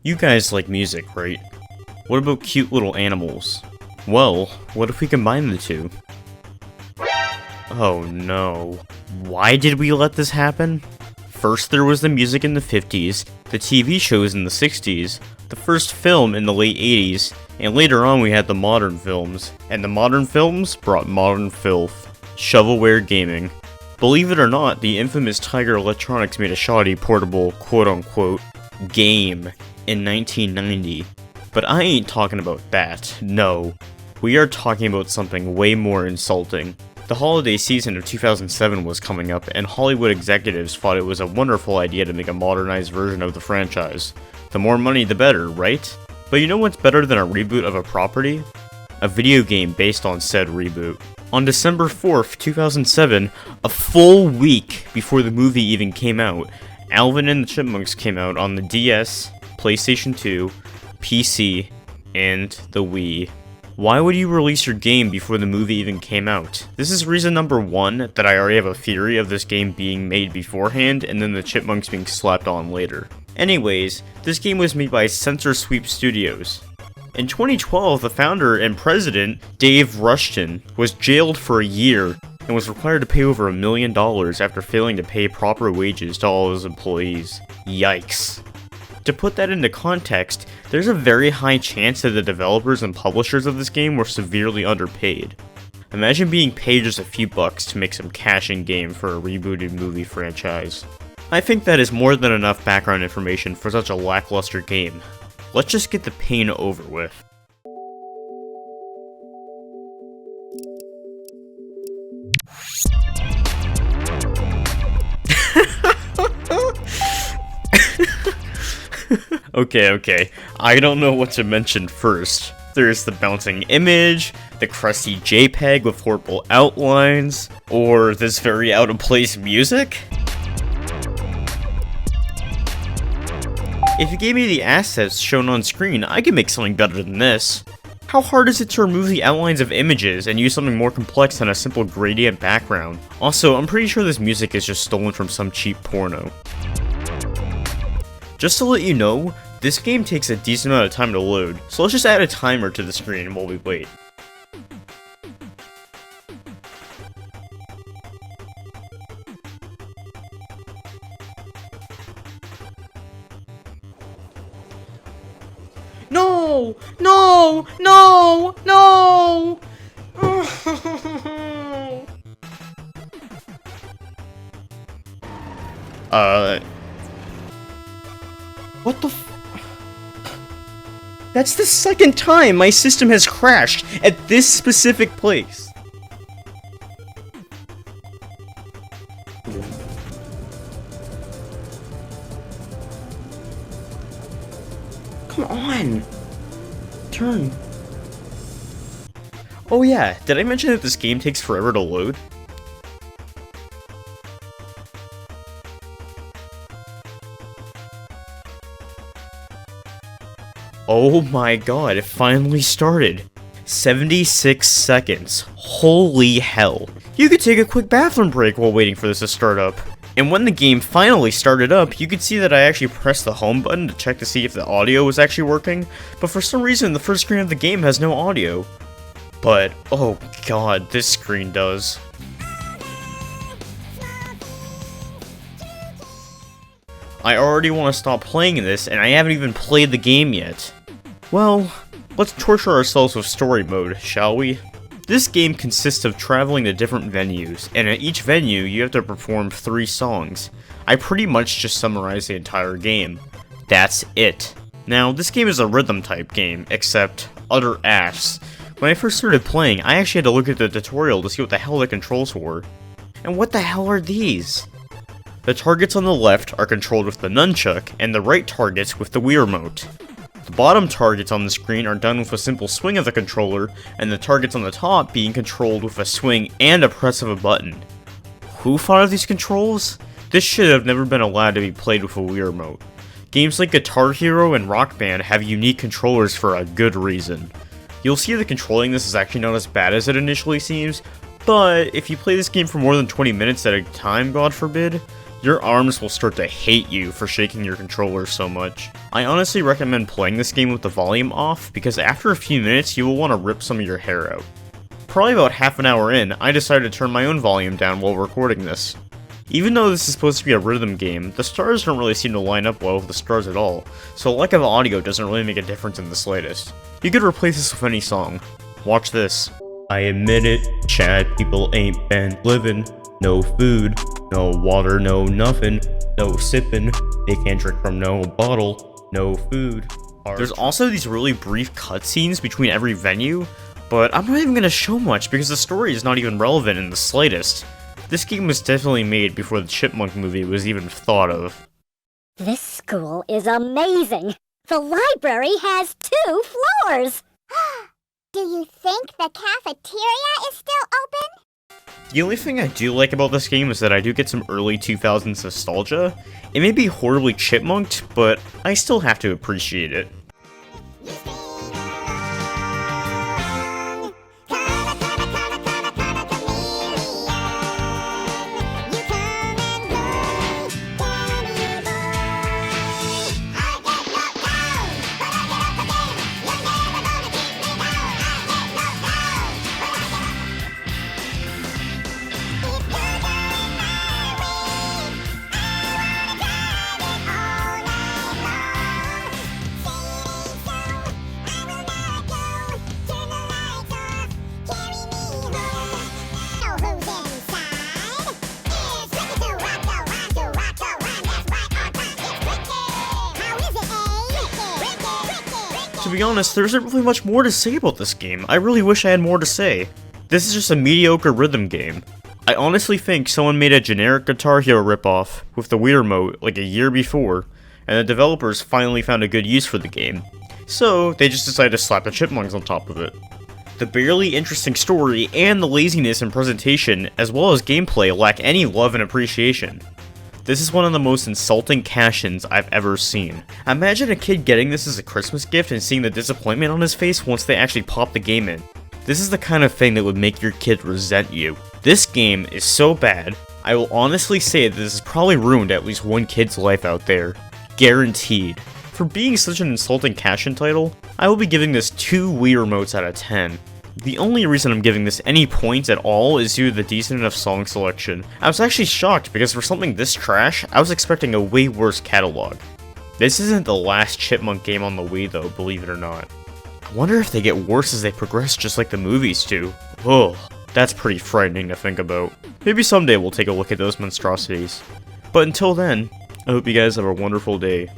You guys like music, right? What about cute little animals? Well, what if we combine the two? Oh no. Why did we let this happen? First there was the music in the 50s, the TV shows in the 60s, the first film in the late 80s, and later on we had the modern films. And the modern films brought modern filth. Shovelware gaming. Believe it or not, the infamous Tiger Electronics made a shoddy portable quote-unquote game in 1990. But I ain't talking about that, no. We are talking about something way more insulting. The holiday season of 2007 was coming up, and Hollywood executives thought it was a wonderful idea to make a modernized version of the franchise. The more money the better, right? But you know what's better than a reboot of a property? A video game based on said reboot. On December 4th, 2007, a full week before the movie even came out, Alvin and the Chipmunks came out on the DS, PlayStation 2, PC, and the Wii. Why would you release your game before the movie even came out? This is reason number one, that I already have a theory of this game being made beforehand and then the Chipmunks being slapped on later. Anyways, this game was made by Censor Sweep Studios. In 2012, the founder and president, Dave Rushton, was jailed for a year and was required to pay over $1 million after failing to pay proper wages to all his employees. Yikes. To put that into context, there's a very high chance that the developers and publishers of this game were severely underpaid. Imagine being paid just a few bucks to make some cash in-game for a rebooted movie franchise. I think that is more than enough background information for such a lackluster game. Let's just get the pain over with. Okay. I don't know what to mention first. There's the bouncing image, the crusty JPEG with horrible outlines, or this very out-of-place music? If you gave me the assets shown on screen, I could make something better than this. How hard is it to remove the outlines of images and use something more complex than a simple gradient background? Also, I'm pretty sure this music is just stolen from some cheap porno. Just to let you know, this game takes a decent amount of time to load, so let's just add a timer to the screen while we wait. No! No! No! No! What the That's the second time my system has crashed at this specific place. Come on. Turn. Oh yeah, did I mention that this game takes forever to load? Oh my god, it finally started. 76 seconds. Holy hell. You could take a quick bathroom break while waiting for this to start up. And when the game finally started up, you could see that I actually pressed the home button to check to see if the audio was actually working, but for some reason the first screen of the game has no audio. But, oh god, this screen does. I already want to stop playing this, and I haven't even played the game yet. Well, let's torture ourselves with story mode, shall we? This game consists of traveling to different venues, and at each venue you have to perform 3 songs. I pretty much just summarized the entire game. That's it. Now, this game is a rhythm type game, except utter ass. When I first started playing, I actually had to look at the tutorial to see what the hell the controls were. And what the hell are these? The targets on the left are controlled with the nunchuck, and the right targets with the Wii remote. The bottom targets on the screen are done with a simple swing of the controller, and the targets on the top being controlled with a swing and a press of a button. Who thought of these controls? This should have never been allowed to be played with a Wii remote. Games like Guitar Hero and Rock Band have unique controllers for a good reason. You'll see that controlling this is actually not as bad as it initially seems, but if you play this game for more than 20 minutes at a time, God forbid, Your arms will start to hate you for shaking your controller so much. I honestly recommend playing this game with the volume off, because after a few minutes you will want to rip some of your hair out. Probably about half an hour in, I decided to turn my own volume down while recording this. Even though this is supposed to be a rhythm game, the stars don't really seem to line up well with the stars at all, so lack of audio doesn't really make a difference in the slightest. You could replace this with any song. Watch this. I admit it, Chad, people ain't been living. No food, no water, no nothing, no sipping. They can't drink from no bottle, no food. There's also these really brief cutscenes between every venue, but I'm not even gonna show much because the story is not even relevant in the slightest. This game was definitely made before the Chipmunk movie was even thought of. This school is amazing! The library has 2 floors! Do you think the cafeteria is still open? The only thing I do like about this game is that I do get some early 2000s nostalgia. It may be horribly chipmunked, but I still have to appreciate it. To be honest, there isn't really much more to say about this game. I really wish I had more to say. This is just a mediocre rhythm game. I honestly think someone made a generic Guitar Hero ripoff with the Wii Remote like a year before, and the developers finally found a good use for the game. So, they just decided to slap the Chipmunks on top of it. The barely interesting story and the laziness in presentation, as well as gameplay, lack any love and appreciation. This is one of the most insulting cash-ins I've ever seen. Imagine a kid getting this as a Christmas gift and seeing the disappointment on his face once they actually pop the game in. This is the kind of thing that would make your kid resent you. This game is so bad, I will honestly say that this has probably ruined at least one kid's life out there. Guaranteed. For being such an insulting cash-in title, I will be giving this 2 Wii Remotes out of 10. The only reason I'm giving this any points at all is due to the decent enough song selection. I was actually shocked because for something this trash, I was expecting a way worse catalog. This isn't the last Chipmunk game on the Wii though, believe it or not. I wonder if they get worse as they progress just like the movies do. Ugh, that's pretty frightening to think about. Maybe someday we'll take a look at those monstrosities. But until then, I hope you guys have a wonderful day.